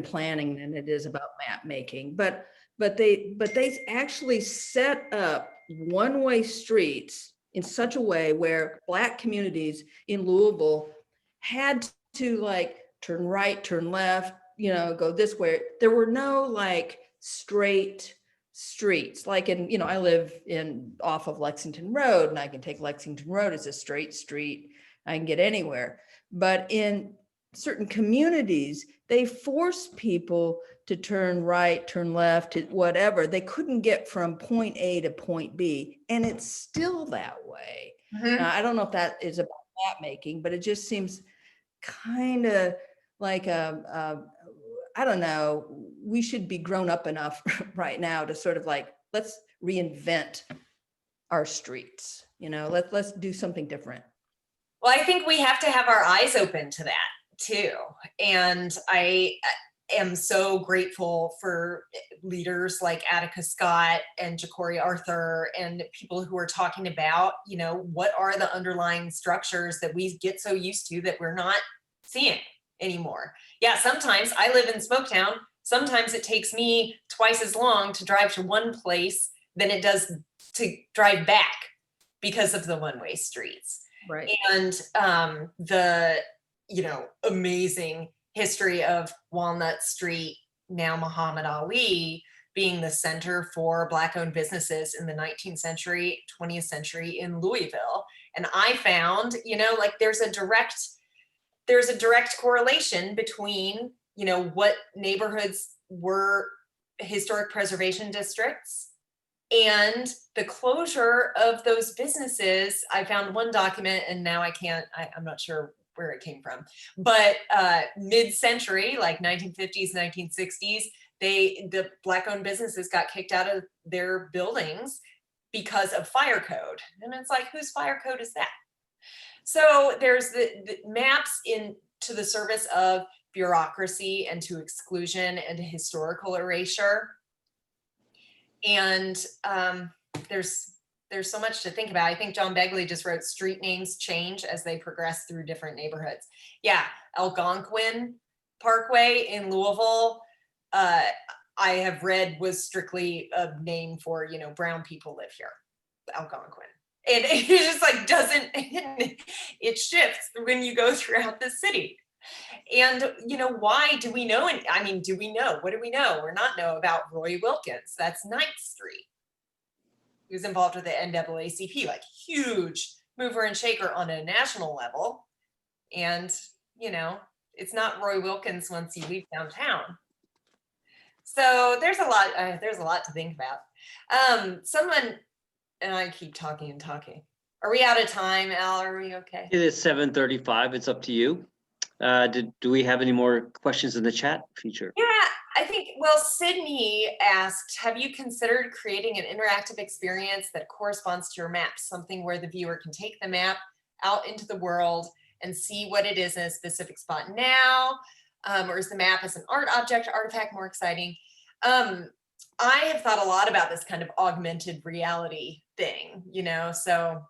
planning than it is about map making, but they actually set up one-way streets in such a way where Black communities in Louisville had to like turn right, turn left, go this way. There were no like straight streets. Like I live off of Lexington Road, and I can take Lexington Road as a straight street. I can get anywhere. But in certain communities, they force people to turn right, turn left, to whatever. They couldn't get from point A to point B, and it's still that way. Mm-hmm. Now, I don't know if that is about map making, but it just seems kind of like I don't know, we should be grown up enough right now to sort of like, let's reinvent our streets, let's do something different. Well, I think we have to have our eyes open to that too. And I am so grateful for leaders like Attica Scott and Ja'Cory Arthur and people who are talking about, what are the underlying structures that we get so used to that we're not seeing anymore. Yeah, sometimes I live in Smoketown. Sometimes it takes me twice as long to drive to one place than it does to drive back because of the one-way streets. Right. And the, amazing history of Walnut Street, now Muhammad Ali, being the center for Black-owned businesses in the 19th century, 20th century in Louisville. And I found, there's a direct correlation between, what neighborhoods were historic preservation districts and the closure of those businesses. I found one document, and now I'm not sure where it came from, but mid-century, like 1950s, 1960s, the Black-owned businesses got kicked out of their buildings because of fire code. And it's like, whose fire code is that? So there's the maps to the service of bureaucracy and to exclusion and to historical erasure. And there's so much to think about. I think John Begley just wrote street names change as they progress through different neighborhoods. Yeah, Algonquin Parkway in Louisville, I have read was strictly a name for, brown people live here, Algonquin. And it just like it shifts when you go throughout the city. And, why do we know? Do we know? What do we know or not know about Roy Wilkins? That's 9th Street. He was involved with the NAACP, like huge mover and shaker on a national level. And, it's not Roy Wilkins once you leave downtown. So there's a lot to think about. And I keep talking and talking. Are we out of time, Al? Are we okay? It is 7:35. It's up to you. Do we have any more questions in the chat feature? Yeah, I think, Sydney asked, have you considered creating an interactive experience that corresponds to your map? Something where the viewer can take the map out into the world and see what it is in a specific spot now? Or is the map as an artifact more exciting? I have thought a lot about this kind of augmented reality thing, so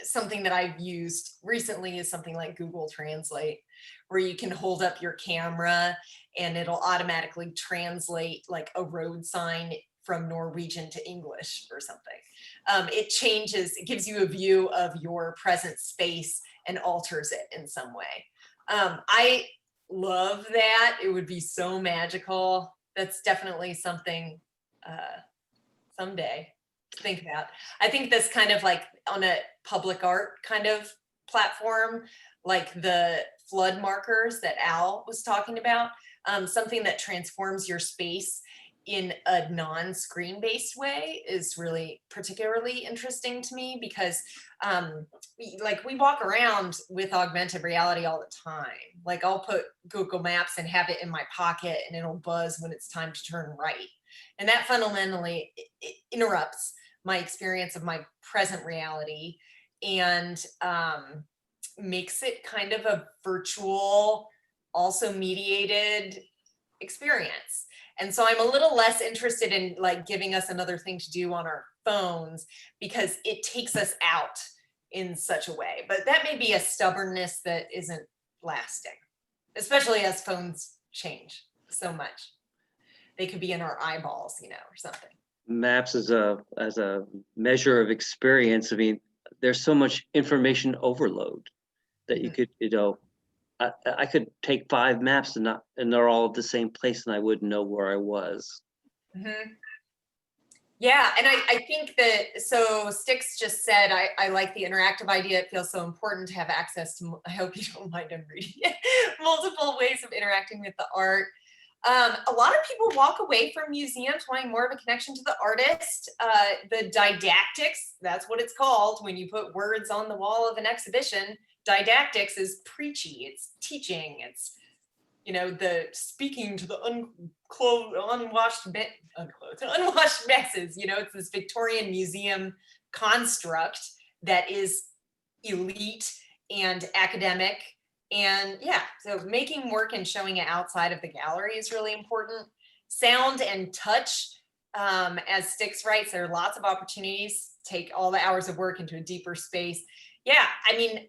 something that I've used recently is something like Google Translate, where you can hold up your camera and it'll automatically translate like a road sign from Norwegian to English or something. It gives you a view of your present space and alters it in some way. I love that. It would be so magical. That's definitely something someday to think about. I think this kind of like on a public art kind of platform, like the flood markers that Al was talking about, something that transforms your space in a non-screen based way is really particularly interesting to me, because we walk around with augmented reality all the time. Like I'll put Google Maps and have it in my pocket and it'll buzz when it's time to turn right. And that fundamentally it interrupts my experience of my present reality and makes it kind of a virtual, also mediated experience. And so I'm a little less interested in like giving us another thing to do on our phones, because it takes us out in such a way. But that may be a stubbornness that isn't lasting, especially as phones change so much. They could be in our eyeballs, or something. Maps as a measure of experience. I mean, there's so much information overload that you could, I could take 5 maps and they're all at the same place and I wouldn't know where I was. Mm-hmm. Yeah, and I think that, so Styx just said, I like the interactive idea. It feels so important to have access to, I hope you don't mind I'm reading it, multiple ways of interacting with the art. A lot of people walk away from museums wanting more of a connection to the artist. The didactics, that's what it's called when you put words on the wall of an exhibition. Didactics is preachy, it's teaching, it's, the speaking to the unwashed messes, it's this Victorian museum construct that is elite and academic. And yeah, so making work and showing it outside of the gallery is really important. Sound and touch, as Styx writes, there are lots of opportunities to take all the hours of work into a deeper space. Yeah, I mean,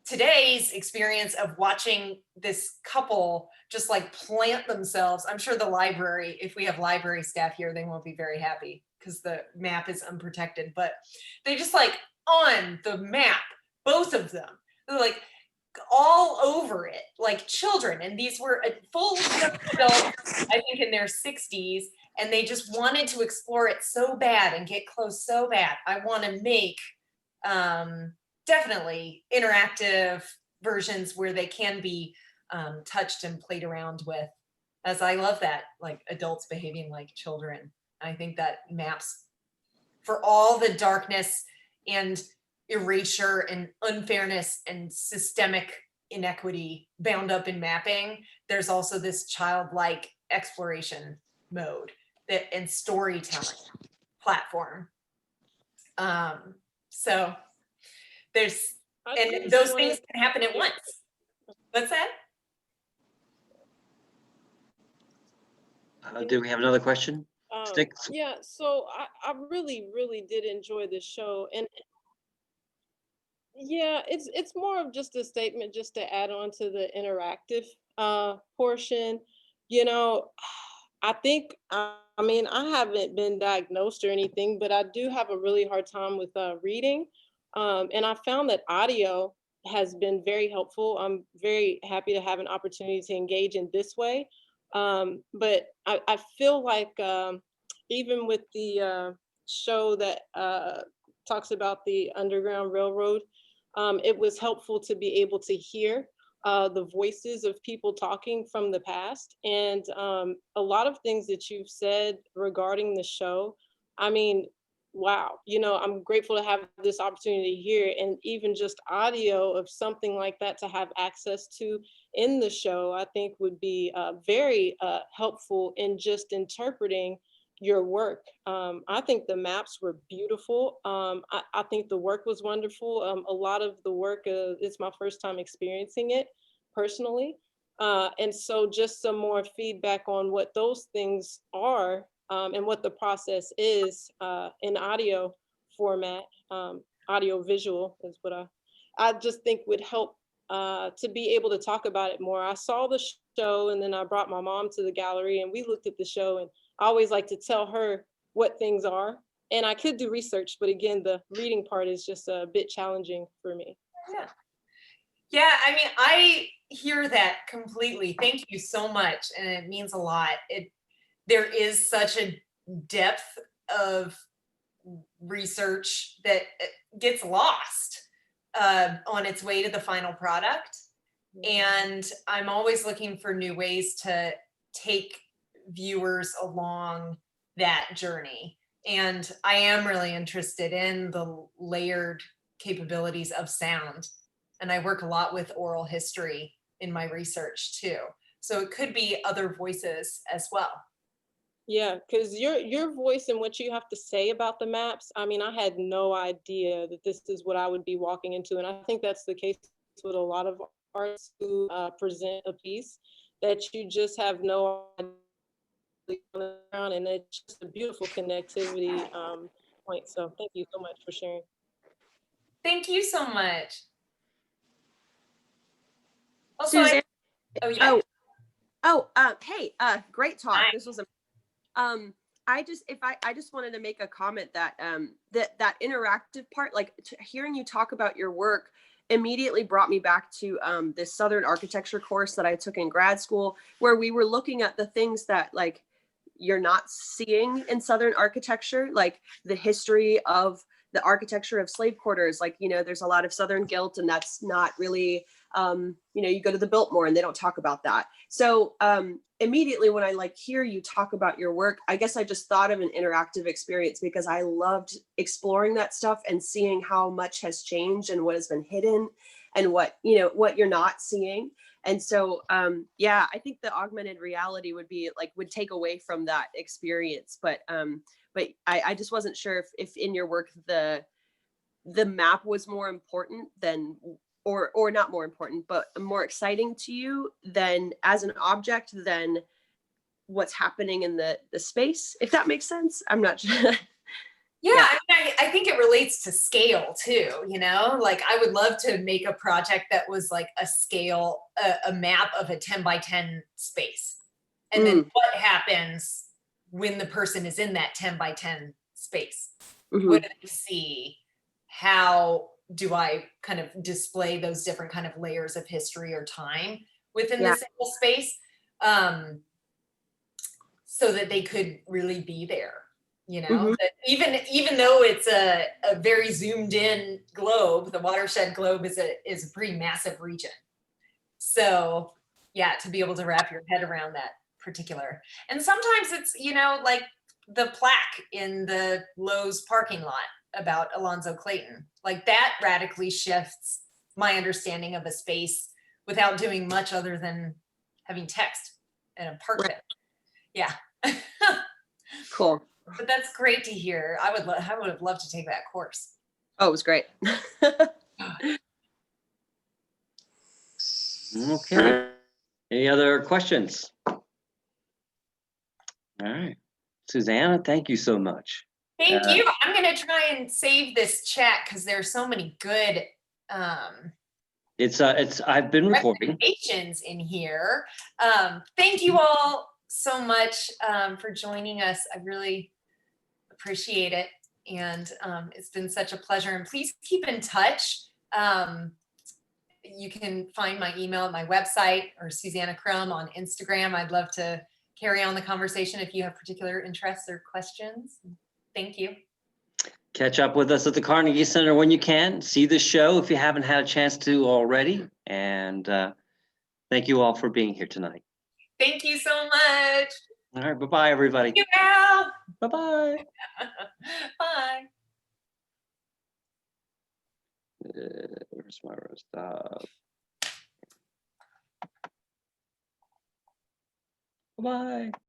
today's experience of watching this couple just like plant themselves, I'm sure the library, if we have library staff here, they won't be very happy because the map is unprotected, but they just like on the map, both of them, they're like all over it, like children. And these were full adults, I think in their 60s, and they just wanted to explore it so bad and get close so bad. I want to make definitely interactive versions where they can be touched and played around with, as I love that, like adults behaving like children. I think that maps for all the darkness and erasure and unfairness and systemic inequity bound up in mapping. There's also this childlike exploration mode and storytelling platform. So there's, and those things can happen at once. What's that? Do we have another question? Styx? Yeah, so I really, really did enjoy this show. And yeah, it's more of just a statement just to add on to the interactive portion. I think, I mean, I haven't been diagnosed or anything, but I do have a really hard time with reading. And I found that audio has been very helpful. I'm very happy to have an opportunity to engage in this way. But I feel like even with the show that talks about the Underground Railroad, it was helpful to be able to hear the voices of people talking from the past. And a lot of things that you've said regarding the show, I mean, wow, I'm grateful to have this opportunity here, and even just audio of something like that to have access to in the show, I think would be very helpful in just interpreting your work. I think the maps were beautiful. I think the work was wonderful. A lot of the work, it's my first time experiencing it personally. And so just some more feedback on what those things are and what the process is in audio format. Audio visual is what I just think would help to be able to talk about it more. I saw the show and then I brought my mom to the gallery and we looked at the show, and I always like to tell her what things are. And I could do research, but again, the reading part is just a bit challenging for me. Yeah. Yeah, I mean, I hear that completely. Thank you so much. And it means a lot. There is such a depth of research that gets lost on its way to the final product. And I'm always looking for new ways to take viewers along that journey. And I am really interested in the layered capabilities of sound. And I work a lot with oral history in my research too. So it could be other voices as well. Yeah, because your voice and what you have to say about the maps, I mean, I had no idea that this is what I would be walking into. And I think that's the case with a lot of artists who present a piece, that you just have no idea, and it's just a beautiful connectivity point. So thank you so much for sharing. Thank you so much. Also, Suzanne, oh yeah. hey, great talk. Hi. This was I just wanted to make a comment that that interactive part, like hearing you talk about your work immediately brought me back to this Southern architecture course that I took in grad school, where we were looking at the things that like you're not seeing in Southern architecture, like the history of the architecture of slave quarters. Like, you know, there's a lot of Southern guilt, and that's not really, you know, you go to the Biltmore and they don't talk about that. So immediately when I like hear you talk about your work, I guess I just thought of an interactive experience, because I loved exploring that stuff and seeing how much has changed and what has been hidden and what, you know, what you're not seeing. And so, yeah, I think the augmented reality would be like, would take away from that experience. But I just wasn't sure if in your work, the map was more important than, or not more important, but more exciting to you than as an object than what's happening in the space, if that makes sense. I'm not sure. Yeah, I mean, I think it relates to scale too, you know, like I would love to make a project that was like a scale, a map of a 10 by 10 space. And then what happens when the person is in that 10 by 10 space? What do they see? How do I kind of display those different kind of layers of history or time within the single space, so that they could really be there? You know, that even though it's a very zoomed in globe, the Watershed Globe is a pretty massive region. So yeah, to be able to wrap your head around that particular. And sometimes it's, you know, like the plaque in the Lowe's parking lot about Alonzo Clayton, like that radically shifts my understanding of a space without doing much other than having text and a park there. Yeah. Cool. But that's great to hear. I would have loved to take that course. Oh, it was great. Okay. Any other questions? All right. Susanna, thank you so much. Thank you. I'm going to try and save this chat because there's so many good I've been recording recommendations in here. Thank you all so much for joining us. I really appreciate it. And it's been such a pleasure. And please keep in touch. You can find my email at my website, or Susanna Crum on Instagram. I'd love to carry on the conversation if you have particular interests or questions. Thank you. Catch up with us at the Carnegie Center when you can. See the show if you haven't had a chance to already. And thank you all for being here tonight. Thank you so much. All right. Bye-bye, everybody. Thank you, Al. Bye-bye. Bye. Where's my stop? Bye.